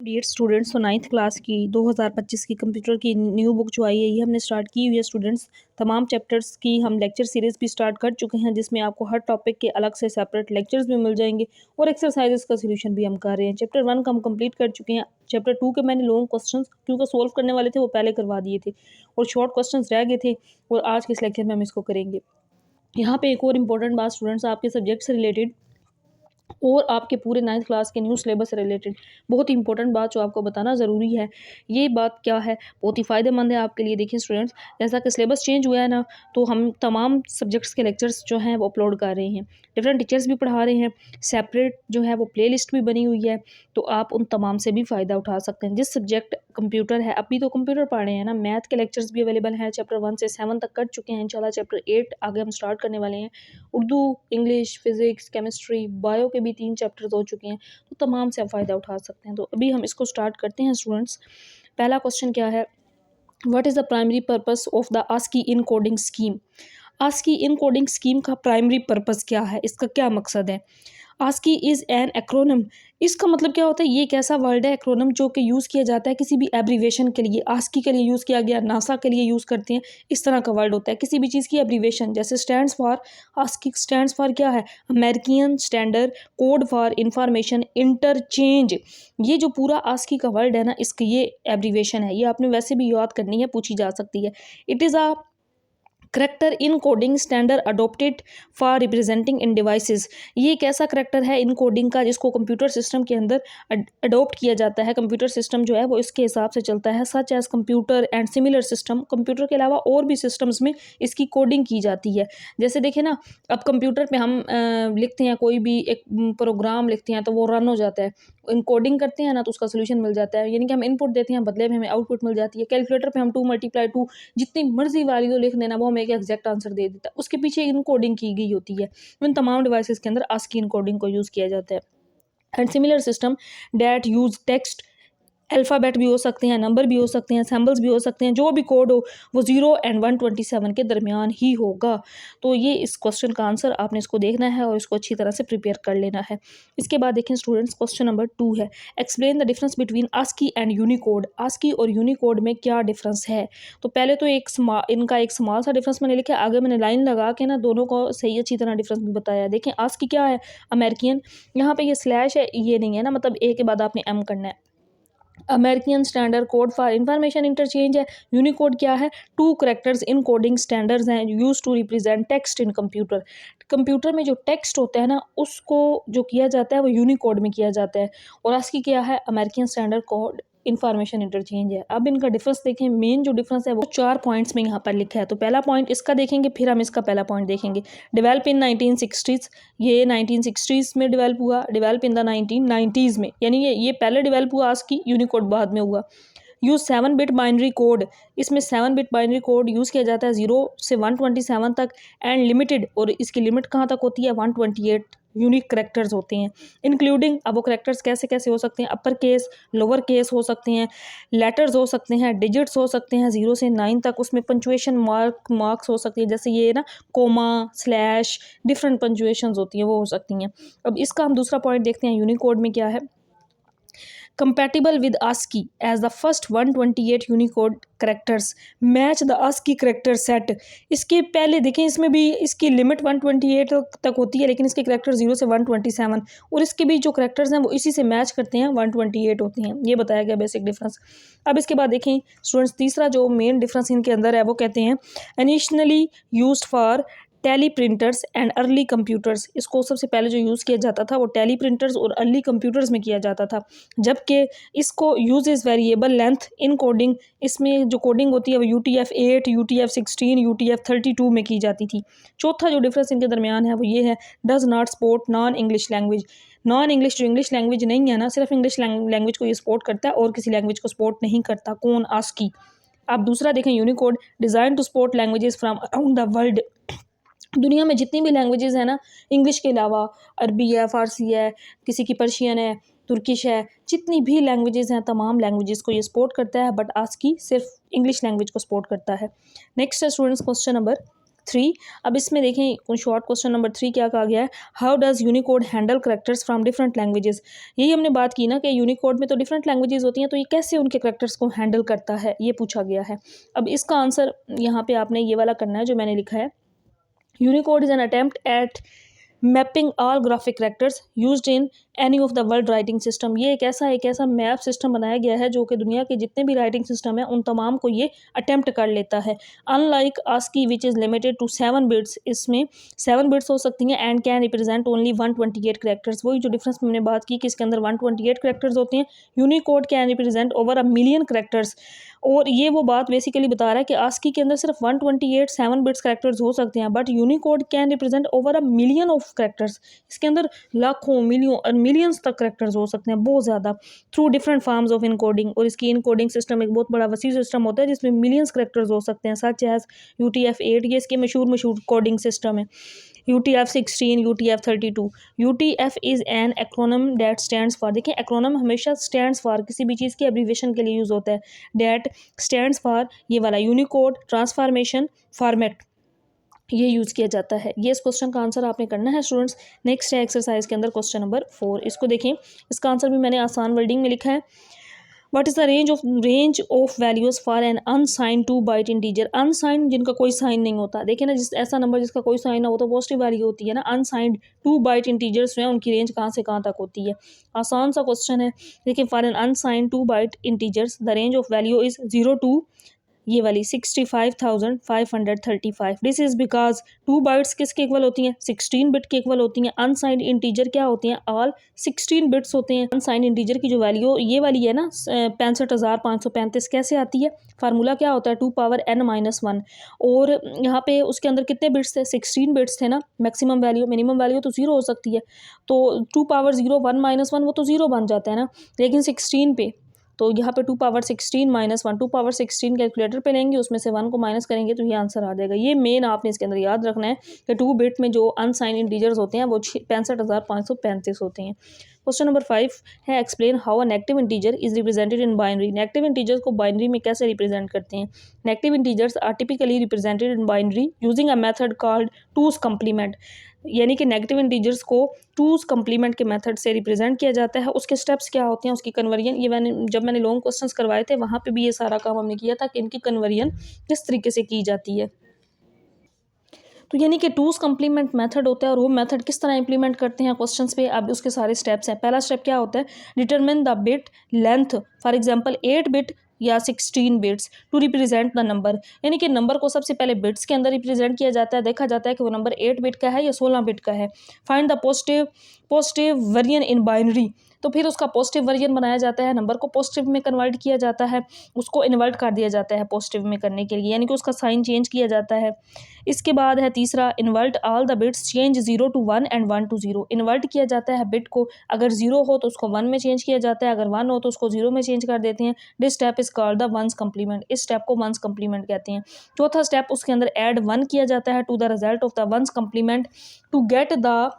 Dear students, तो ninth class की 2025 की कंप्यूटर की न्यू बुक जो आई है ये हमने स्टार्ट की हुई है स्टूडेंट्स। तमाम चैप्टर्स की हम लेक्चर सीरीज़ भी स्टार्ट कर चुके हैं, जिसमें आपको हर टॉपिक के अलग से सेपरेट लेक्चर्स भी मिल जाएंगे और एक्सरसाइजेस का सोल्यूशन भी हम कर रहे हैं। चैप्टर 1 का हम कंप्लीट कर चुके हैं। चैप्टर 2 के मैंने लॉन्ग क्वेश्चन क्योंकि सोल्व करने वाले थे वो पहले करवा दिए थे और शॉर्ट क्वेश्चन रह गए थे, और आज के इस लेक्चर में हम इसको करेंगे। यहाँ पे एक और इम्पोर्टेंट बात स्टूडेंट्स, आपके सब्जेक्ट से रिलेटेड और आपके पूरे नाइन्थ क्लास के न्यू सिलेबस से रिलेटेड बहुत ही इंपॉर्टेंट बात जो आपको बताना ज़रूरी है। ये बात क्या है, बहुत ही फ़ायदेमंद है आपके लिए। देखिए स्टूडेंट्स, जैसा कि सिलेबस चेंज हुआ है ना, तो हम तमाम सब्जेक्ट्स के लेक्चर्स जो हैं वो अपलोड कर रहे हैं। डिफरेंट टीचर्स भी पढ़ा रहे हैं, सेपरेट जो है वो प्ले लिस्ट भी बनी हुई है, तो आप उन तमाम से भी फ़ायदा उठा सकते हैं। जिस सब्जेक्ट कंप्यूटर है, अभी तो कंप्यूटर पढ़ रहे हैं ना, मैथ के लेक्चर्स भी अवेलेबल हैं। चैप्टर 1 से 7 तक कर चुके हैं, इंशाल्लाह चैप्टर 8 आगे हम स्टार्ट करने वाले हैं। Urdu, English, physics, chemistry, bio के भी 3 चैप्टर्स हो चुके हैं, तो तमाम से आप फ़ायदा उठा सकते हैं। तो अभी हम इसको स्टार्ट करते हैं स्टूडेंट्स। पहला क्वेश्चन क्या है, what is the primary purpose of the ASCII encoding scheme. ASCII encoding scheme का प्राइमरी पर्पस क्या है, इसका क्या मकसद है। आस्की इज़ एन एक्रोनिम, इसका मतलब क्या होता है, ये एक ऐसा वर्ड है एक्रोनिम जो कि यूज़ किया जाता है किसी भी एब्रीवेशन के लिए। आस्की के लिए यूज़ किया गया, नासा के लिए यूज़ करते हैं, इस तरह का वर्ड होता है किसी भी चीज़ की एब्रीवेशन। जैसे stands for, ASCII stands for क्या है, American standard code for information interchange. ये जो पूरा आस्की का वर्ड है ना, इसकी ये एब्रीवेशन है, ये आपने वैसे भी याद करनी है, पूछी जा सकती है। It is a character in coding standard adopted for representing in devices. ये एक ऐसा करैक्टर है इन कोडिंग का जिसको कंप्यूटर सिस्टम के अंदर अडोप्ट किया जाता है। कंप्यूटर सिस्टम जो है वो इसके हिसाब से चलता है, such as computer and similar system. Computer के अलावा और भी सिस्टम्स में इसकी कोडिंग की जाती है। जैसे देखें ना, अब कंप्यूटर पे हम लिखते हैं, कोई भी एक प्रोग्राम लिखते हैं तो वो रन हो जाता है। इनकोडिंग करते हैं ना तो उसका सोल्यूशन मिल जाता है, यानी कि हम इनपुट देते हैं, बदले में हमें आउटपुट मिल जाती है। कैलकुलेटर पे हम 2 × 2 जितनी मर्जी वैल्यू लिख देना, वो हमें एक एग्जैक्ट आंसर दे देता है। उसके पीछे इनकोडिंग की गई होती है। इन तमाम डिवाइसेस के अंदर आस्की इनकोडिंग को यूज़ किया जाता है। And similar system that use text, alphabet भी हो सकते हैं, नंबर भी हो सकते हैं, सिंबल्स भी हो सकते हैं, जो भी कोड हो वो 0 और 127 के दरमियान ही होगा। तो ये इस क्वेश्चन का आंसर आपने इसको देखना है और इसको अच्छी तरह से प्रिपेयर कर लेना है। इसके बाद देखें स्टूडेंट्स, क्वेश्चन नंबर 2 है, explain the difference between ASCII and Unicode. ASCII और यूनिकोड में क्या डिफरेंस है। तो पहले तो इनका एक स्मॉल सा डिफरेंस मैंने लिखा है, आगे मैंने लाइन लगा के ना दोनों को सही अच्छी तरह डिफरेंस भी बताया है। देखें आस्की क्या है, अमेरिकन, यहाँ पे ये स्लैश है, ये नहीं है ना, मतलब ए के बाद आपने एम करना है। American standard code for information interchange है। यूनिकोड क्या है, 2 करैक्टर्स इन कोडिंग स्टैंडर्ड्स हैं use to represent text in computer. Computer में जो टेक्स्ट होता है ना, उसको जो किया जाता है वो यूनिकोड में किया जाता है। और आस्की क्या है, American standard code information interchange है। अब इनका डिफरेंस देखें, मेन जो डिफरेंस है वो 4 पॉइंट्स में यहाँ पर लिखा है। तो पहला पॉइंट इसका देखेंगे, फिर हम इसका पहला पॉइंट देखेंगे। डेवलप इन 1960s, ये 1960s में डेवलप हुआ। डेवलप इन द 1990s में, यानी ये पहले डेवलप हुआ आस्की, यूनिकोड बाद में हुआ। यूज़ 7 बिट बाइनरी कोड, इसमें 7 बिट बाइनरी कोड यूज़ किया जाता है 0 से 127 तक। एंड लिमिटेड, और इसकी लिमिट कहाँ तक होती है, 128 यूनिक करेक्टर्स होते हैं। इंक्लूडिंग, अब वो करेक्टर्स कैसे कैसे हो सकते हैं, अपर केस, लोअर केस हो सकते हैं, लेटर्स हो सकते हैं, डिजिट्स हो सकते हैं 0 से 9 तक। उसमें पंचुएशन मार्क्स हो सकती है, जैसे ये ना कोमा, स्लैश, डिफरेंट पंचुएशंस होती हैं, वो हो सकती हैं। अब इसका हम दूसरा पॉइंट देखते हैं, यूनिकोड में क्या है, compatible with ASCII as the first 128 Unicode characters match the ASCII character set। इसके पहले देखें, इसमें भी इसकी लिमिट 128 तक होती है, लेकिन इसके करेक्टर 0 से 127, और इसके भी जो करेक्टर्स हैं वो इसी से मैच करते हैं, 128 होती हैं। ये बताया गया बेसिक डिफरेंस। अब इसके बाद देखें स्टूडेंट्स, तीसरा जो मेन डिफरेंस इनके अंदर है वो कहते हैं initially used for tally printers and early computers. इसको सबसे पहले जो यूज़ किया जाता था वो टैली प्रिंटर्स और अर्ली कंप्यूटर्स में किया जाता था, जबकि इसको use is variable length in coding, इसमें जो कोडिंग होती है वो UTF-8, UTF-16, UTF-32 में की जाती थी। चौथा जो डिफरेंस इनके दरमियान है वो ये है, does not support non English language. Non English, जो इंग्लिश लैंग्वेज नहीं है ना, सिर्फ इंग्लिश लैंग्वेज को ये सपोर्ट करता है और किसी लैंग्वेज को सपोर्ट नहीं करता। कौन, आस्की। आप दूसरा देखें, Unicode design to support languages from around the world. दुनिया में जितनी भी लैंग्वेजेस हैं ना, इंग्लिश के अलावा अरबी है, फ़ारसी है, किसी की पर्शियन है, तुर्किश है, जितनी भी लैंग्वेजेस हैं तमाम लैंग्वेजेस को ये सपोर्ट करता है, बट आस्की सिर्फ इंग्लिश लैंग्वेज को सपोर्ट करता है। नेक्स्ट है स्टूडेंट्स क्वेश्चन नंबर 3। अब इसमें देखें शॉर्ट क्वेश्चन नंबर 3 क्या कहा गया है, how does Unicode handle characters from different languages. यही हमने बात की ना कि यूनिकोड में तो डिफरेंट लैंग्वेजेस होती हैं, तो ये कैसे उनके करैक्टर्स को हैंडल करता है, ये पूछा गया है। अब इसका आंसर यहाँ पे आपने ये वाला करना है जो मैंने लिखा है, Unicode is an attempt at mapping all graphic characters used in any of the world writing system. ये एक ऐसा मैप सिस्टम बनाया गया है जो कि दुनिया के जितने भी राइटिंग सिस्टम है उन तमाम को ये अटेम्प्ट कर लेता है। Unlike ASCII which is limited to 7 bits, इसमें 7 बिट्स हो सकती हैं and can represent only 128 characters. वही जो डिफरेंस हमने बात की कि इसके अंदर 128 करैक्टर्स होते हैं, Unicode can represent over 1,000,000 characters. और ये वो बात बेसिकली बता रहा है कि आस्की के अंदर सिर्फ 128 7 बिट्स करैक्टर्स हो सकते हैं, but Unicode can represent over 1,000,000 of characters. इसके अंदर लाखों मिलियंस तक करैक्टर्स हो सकते हैं, बहुत ज़्यादा, through different forms of encoding. और इसकी इनकोडिंग सिस्टम एक बहुत बड़ा वसी सिस्टम होता है जिसमें मिलियंस करैक्टर्स हो सकते हैं, सच एज UTF-8, ये इसके मशहूर कोडिंग सिस्टम है। UTF-16, UTF-32। UTF is an acronym that stands for, देखिए एक्रोनम हमेशा स्टैंड्स फॉर किसी भी चीज़ की एब्रीविएशन के लिए यूज़ होता है। डेट स्टैंड्स फॉर ये वाला यूनिकोड ट्रांसफॉर्मेशन फॉर्मेट, ये यूज़ किया जाता है। ये इस क्वेश्चन का आंसर आपने करना है स्टूडेंट्स। नेक्स्ट है एक्सरसाइज के अंदर क्वेश्चन नंबर 4, इसको देखें, इसका आंसर भी मैंने आसान वर्डिंग में लिखा है। What is the range of values for an unsigned 2 byte integer. Unsigned जिनका कोई साइन नहीं होता, देखिए ना, जिस ऐसा नंबर जिसका कोई साइन ना हो तो पॉजिटिव वैल्यू होती है ना। अनसाइंड 2 बाइट इंटीजर्स जो हैं उनकी रेंज कहाँ से कहाँ तक होती है। आसान सा क्वेश्चन है। देखिए, for an unsigned 2 byte integers the range of value is 0 to ये वाली 65,535। दिस इज़ बिकॉज 2 बाइट्स किसके इक्वल होती हैं, 16 बिट के इक्वल होती हैं। अनसाइंड इंटीजर क्या होती हैं, ऑल 16 बिट्स होते हैं। अनसाइंड इंटीजर की जो वैल्यू ये वाली है ना 65,535 कैसे आती है, फार्मूला क्या होता है, 2 पावर n-1। और यहाँ पे उसके अंदर कितने बिट्स थे, 16 बिट्स थे ना। मैक्सिमम वैल्यू, मिनिमम वैल्यू तो 0 हो सकती है, तो 2 पावर 0 1 - 1 वो तो 0 बन जाता है ना, लेकिन 16 पे तो यहाँ पे 2 पावर 16 - 1, 2 पावर 16 कैलकुलेटर पे लेंगे, उसमें से 1 को माइनस करेंगे तो ये आंसर आ जाएगा। ये मेन आपने इसके अंदर याद रखना है कि 2 बिट में जो अनसाइंड इंटीजर्स होते हैं वो 65,535 होते हैं। क्वेश्चन नंबर 5 है, explain how a negative integer is represented in binary. Negative integers को बाइनरी में कैसे रिप्रेजेंट करते हैं। Negative integers are typically represented in binary using a method called two's complement. यानी कि नेगेटिव इंटीजर्स को टूज कम्प्लीमेंट के मेथड से रिप्रेजेंट किया जाता है। उसके स्टेप्स क्या होते हैं, उसकी कन्वर्जन, ये जब मैंने लॉन्ग क्वेश्चंस करवाए थे वहाँ पे भी ये सारा काम हमने किया था कि इनकी कन्वर्जन किस तरीके से की जाती है। तो यानी कि टूज कम्प्लीमेंट मेथड होता है और वो मेथड किस तरह इंप्लीमेंट करते हैं क्वेश्चंस पे, अब उसके सारे स्टेप्स हैं। पहला स्टेप क्या होता है, determine the bit length, for example 8 bit या 16 bits to represent the number. यानी कि नंबर को सबसे पहले बिट्स के अंदर रिप्रेजेंट किया जाता है, देखा जाता है कि वो नंबर 8 बिट का है या 16 बिट का है। Find the positive version in binary, तो फिर उसका पॉजिटिव वर्जन बनाया जाता है, नंबर को पॉजिटिव में कन्वर्ट किया जाता है, उसको इन्वर्ट कर दिया जाता है पॉजिटिव में करने के लिए, यानी कि उसका साइन चेंज किया जाता है। इसके बाद है तीसरा, invert all the bits change 0 to 1 and 1 to 0। Invert किया जाता है बिट को, अगर 0 हो तो उसको 1 में चेंज किया जाता है, अगर 1 हो तो उसको 0 में चेंज कर देते हैं। This step is called the one's complement, इस स्टेप को वंस कम्प्लीमेंट कहते हैं। चौथा स्टेप, उसके अंदर ऐड 1 किया जाता है to the result of the one's complement to get the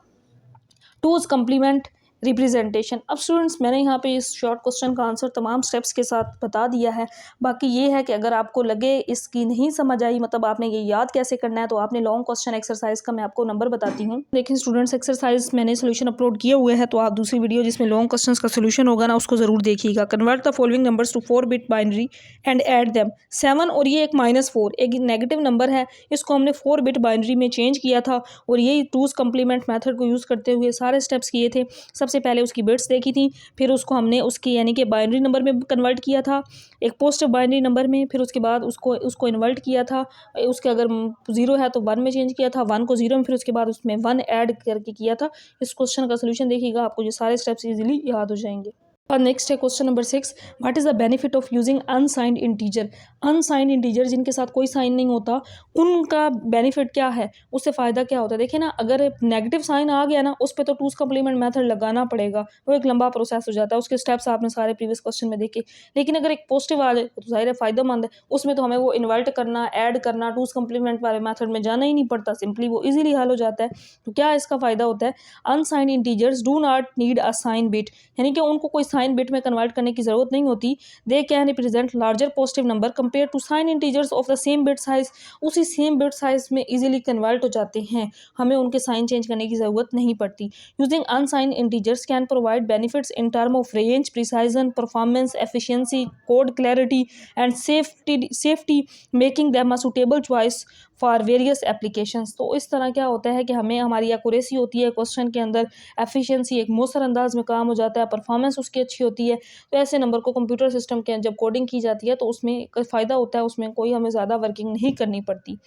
two's complement representation. अब स्टूडेंट्स मैंने यहाँ पे इस शॉर्ट क्वेश्चन का आंसर तमाम स्टेप्स के साथ बता दिया है। बाकी ये है कि अगर आपको लगे इसकी नहीं समझ आई, मतलब आपने ये याद कैसे करना है, तो आपने लॉन्ग क्वेश्चन एक्सरसाइज का मैं आपको नंबर बताती हूँ। देखिए स्टूडेंट्स, एक्सरसाइज मैंने सोल्यूशन अपलोड किए हुए हैं, तो आप दूसरी वीडियो जिसमें लॉन्ग क्वेश्चन का सोल्यूशन होगा ना उसको ज़रूर देखिएगा। Convert the following numbers to 4 bit binary and add them. 7 और ये एक -4 एक नेगेटिव नंबर है, इसको हमने 4 बिट बाइनरी में चेंज किया था और ये टूज कम्प्लीमेंट मेथड को यूज़ करते हुए सारे स्टेप्स किए थे। सबसे पहले उसकी बिट्स देखी थी, फिर उसको हमने उसकी यानी कि बाइनरी नंबर में कन्वर्ट किया था, एक पॉजिटिव बाइनरी नंबर में, फिर उसके बाद उसको इन्वर्ट किया था, उसके अगर 0 है तो 1 में चेंज किया था, 1 को 0 में, फिर उसके बाद उसमें 1 ऐड करके किया था। इस क्वेश्चन का सोल्यूशन देखिएगा, आपको ये सारे स्टेप्स इजीली याद हो जाएंगे। और नेक्स्ट है question number 6, what is the benefit of using unsigned integer. Unsigned integer जिनके साथ कोई साइन नहीं होता, उनका बेनिफिट क्या है, उससे फ़ायदा क्या होता है। देखिए ना, अगर नेगेटिव साइन आ गया ना उस पर तो टूज कम्प्लीमेंट मेथड लगाना पड़ेगा, वो एक लंबा प्रोसेस हो जाता है, उसके स्टेप्स आपने सारे प्रीवियस क्वेश्चन में देखे। लेकिन अगर एक पॉजिटिव आ जाए तो ज़ाहिर है फ़ायदेमंद है, उसमें तो हमें वो इन्वर्ट करना, ऐड करना, टूज कम्प्लीमेंट वाले मेथड में जाना ही नहीं पड़ता, सिंपली वो ईजिली हल हो जाता है। तो क्या इसका फ़ायदा होता है, unsigned integers do not need a sign bit, यानी कि उनको कोई साइन बिट में कन्वर्ट करने की ज़रूरत नहीं होती। They can represent larger positive number compare to sign integers of the same bit size. उसी सेम बिट साइज में इजीली कन्वर्ट हो जाते हैं, हमें उनके साइन चेंज करने की ज़रूरत नहीं पड़ती। Using unsign integers can provide benefits in term of range, precision, performance, efficiency, code clarity and safety making them a suitable choice for various applications. तो इस तरह क्या होता है कि हमें हमारी एक्यूरेसी होती है क्वेश्चन के अंदर, एफिशिएंसी एक मौसर अंदाज में काम हो जाता है, परफॉर्मेंस उसकी अच्छी होती है। तो ऐसे नंबर को कंप्यूटर सिस्टम के जब कोडिंग की जाती है तो उसमें एक फ़ायदा होता है, उसमें कोई हमें ज़्यादा वर्किंग नहीं करनी पड़ती।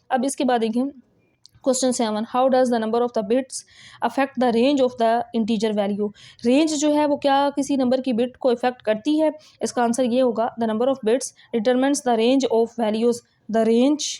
अब इसके बाद देखिए question 7, how does the number of the bits affect the range of the integer value. Range जो है वो क्या किसी नंबर की बिट को इफेक्ट करती है? इसका आंसर ये होगा, the number of bits determines the range of values. The range,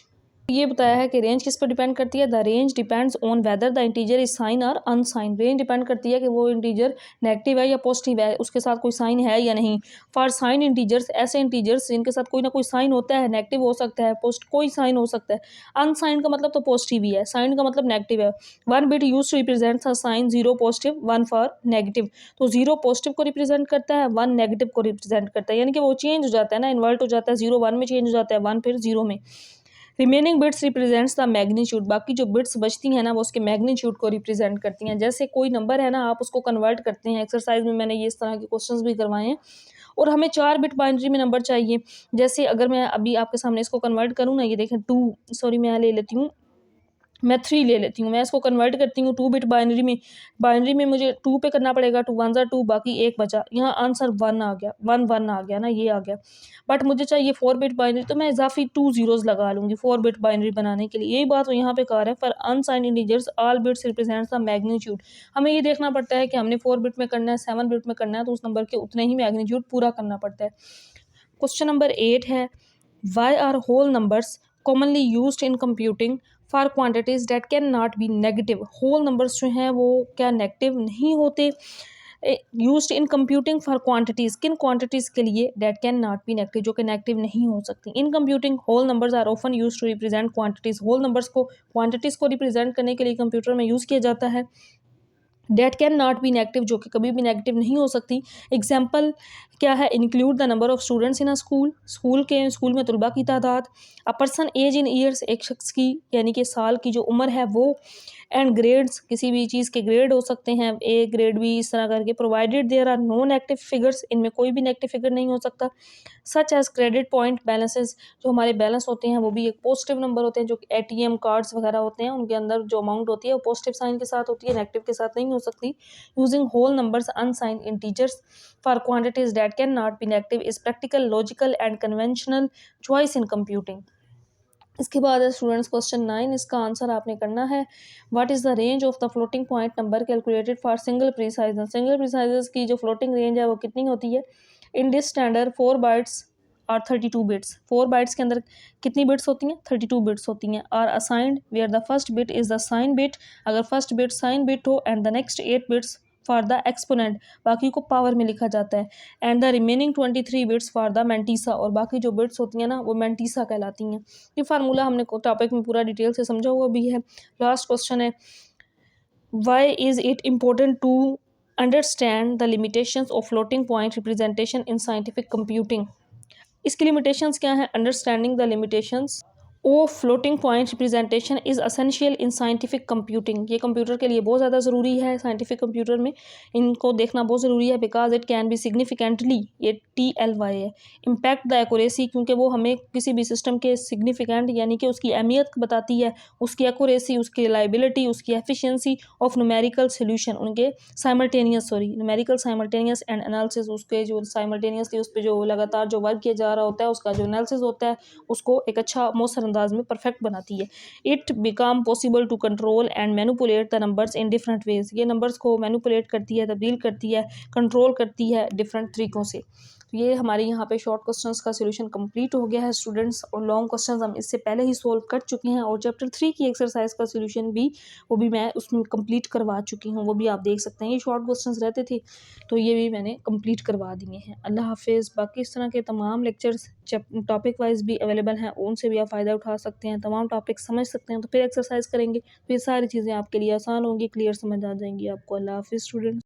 ये बताया है कि रेंज किस पर डिपेंड करती है। The range depends on whether the integer is sine और अनसाइन। रेंज डिपेंड करती है कि वो इंटीजर नेगेटिव है या पॉजिटिव है, उसके साथ कोई साइन है या नहीं। फॉर साइन इंटीजर्स, ऐसे इंटीजर्स जिनके साथ कोई ना कोई साइन होता है, नेगेटिव हो सकता है, कोई साइन हो सकता है। अनसाइन का मतलब तो पॉजिटिव ही है, साइन का मतलब नेगेटिव है। One bit use to represent sign, 0 positive, 1 for negative. तो 0 पॉजिटिव को रिप्रेजेंट करता है, 1 नेगेटिव को रिप्रेजेंट करता है, यानी कि वो चेंज हो जाता है ना, इन्वर्ट हो जाता है, 0 1 में चेंज हो जाता है, 1 फिर 0 में। Remaining bits represents the magnitude, बाकी जो बिट्स बचती हैं ना वो उसके मैग्नीट्यूड को रिप्रेजेंट करती हैं। जैसे कोई नंबर है ना, आप उसको कन्वर्ट करते हैं, एक्सरसाइज में मैंने ये इस तरह के क्वेश्चंस भी करवाए हैं, और हमें 4 बिट बाइनरी में नंबर चाहिए। जैसे अगर मैं अभी आपके सामने इसको कन्वर्ट करूँ ना, ये देखें 2, सॉरी मैं ले लेती हूँ, मैं 3 ले लेती हूँ, मैं इसको कन्वर्ट करती हूँ 2 बिट बाइनरी में मुझे 2 पे करना पड़ेगा, 2 1 ज़ा 2, बाकी 1 बचा, यहाँ आंसर 1 आ गया, 1 1 आ गया ना, ये आ गया। बट मुझे चाहिए 4 बिट बाइनरी, तो मैं इजाफी 2 ज़ीरोज़ लगा लूँगी 4 बिट बाइनरी बनाने के लिए। यही बात वो यहाँ पे कहा है, for unsigned integers all bits represents the magnitude. हमें ये देखना पड़ता है कि हमने 4 बिट में करना है, 7 बिट में करना है, तो उस नंबर के उतने ही मैग्नीट्यूड पूरा करना पड़ता है। क्वेश्चन नंबर 8 है, why are whole numbers commonly used in computing for quantities that can not be negative. Whole numbers जो हैं वो क्या नेगेटिव नहीं होते? Used in computing for quantities, किन क्वांटिटीज के लिए? That can not be negative, जो कि नेगेटिव नहीं हो सकती। In computing whole numbers are often used to represent quantities. Whole numbers को क्वांटिटीज को रिप्रेजेंट करने के लिए कंप्यूटर में यूज़ किया जाता है। Date can not be negative, जो कि कभी भी नेगेटिव नहीं हो सकती। एग्जाम्पल क्या है? Include the number of students in a school में तलबा की तादाद। A person age in years, एक शख्स की यानी कि साल की जो उम्र है वो। एंड ग्रेड्स, किसी भी चीज़ के ग्रेड हो सकते हैं, ए ग्रेड बी, इस तरह करके। Provided there are no negative figures, इनमें कोई भी नेगेटिव फिगर नहीं हो सकता। Such as credit point balances, जो हमारे बैलेंस होते हैं वो भी एक पॉजिटिव नंबर होते हैं, जो कि एटीएम कार्ड्स वगैरह होते हैं उनके अंदर जो अमाउंट होती है वो पॉजिटिव साइन के साथ होती है, नेगेटिव के साथ नहीं हो सकती। Using whole numbers unsigned integers for quantities that can not be negative is practical, logical and conventional choice in computing. इसके बाद है स्टूडेंट्स क्वेश्चन 9, इसका आंसर आपने करना है, what is the range of the floating point number calculated for single precision. Single precision की जो floating range है वो कितनी होती है? इन दिस स्टैंडर्ड 4 बाइट्स और 32 बिट्स। 4 बाइट्स के अंदर कितनी बिट्स होती हैं? 32 बिट्स होती हैं। Are assigned where the first bit is the sign bit, अगर फर्स्ट बिट साइन बिट हो, and the next 8 bits for the exponent, बाकी को पावर में लिखा जाता है। And the remaining 23 bits for the mantissa, और बाकी जो बिट्स होती हैं ना वो मैंटीसा कहलाती हैं। ये फार्मूला हमने टॉपिक में पूरा डिटेल से समझा हुआ भी है। लास्ट क्वेश्चन है, why is it important to understand the limitations of floating point representation in scientific computing. इसकी लिमिटेशंस क्या है? Understanding the limitations of floating point representation is essential in scientific computing. ये कंप्यूटर के लिए बहुत ज़्यादा ज़रूरी है, साइंटिफिक कंप्यूटर में इनको देखना बहुत ज़रूरी है। Because it can be significantly, ये TLY है, इम्पैक्ट द एक्यूरेसी, क्योंकि वो हमें किसी भी सिस्टम के सिग्निफिकेंट यानी कि उसकी अहमियत बताती है, उसकी एक्यूरेसी, उसकी रिलायबिलिटी, उसकी एफिशिएंसी ऑफ न्यूमेरिकल सोल्यूशन, उनके न्यूमेरिकल साइमल्टेनियस एंड एनालिसिस, उसके जो साइमल्टेनियसली उस पर जो लगातार जो वर्क किया जा रहा होता है उसका जो एनालिसिस होता है उसको एक अच्छा मौसर अंदाज में परफेक्ट बनाती है। It become possible to control and manipulate the numbers in different ways. ये नंबर्स को मैनिपुलेट करती है, तब्दील करती है, कंट्रोल करती है डिफरेंट तरीकों से। तो ये हमारे यहाँ पे शॉर्ट क्वेश्चंस का सॉल्यूशन कंप्लीट हो गया है स्टूडेंट्स, और लॉन्ग क्वेश्चंस हम इससे पहले ही सॉल्व कर चुके हैं, और चैप्टर 3 की एक्सरसाइज का सॉल्यूशन भी वो भी मैं उसमें कंप्लीट करवा चुकी हूँ, वो भी आप देख सकते हैं। ये शॉर्ट क्वेश्चंस रहते थे तो ये भी मैंने कंप्लीट करवा दिए हैं। अल्लाह हाफिज़। बाकी इस तरह के तमाम लेक्चर्स टॉपिक वाइज भी अवेलेबल हैं, उनसे भी आप फ़ायदा उठा सकते हैं, तमाम टॉपिक समझ सकते हैं। तो फिर एक्सरसाइज करेंगे, फिर सारी चीज़ें आपके लिए आसान होंगी, क्लियर समझ आ जाएंगी आपको। अल्लाह हाफिज़ स्टूडेंट्स।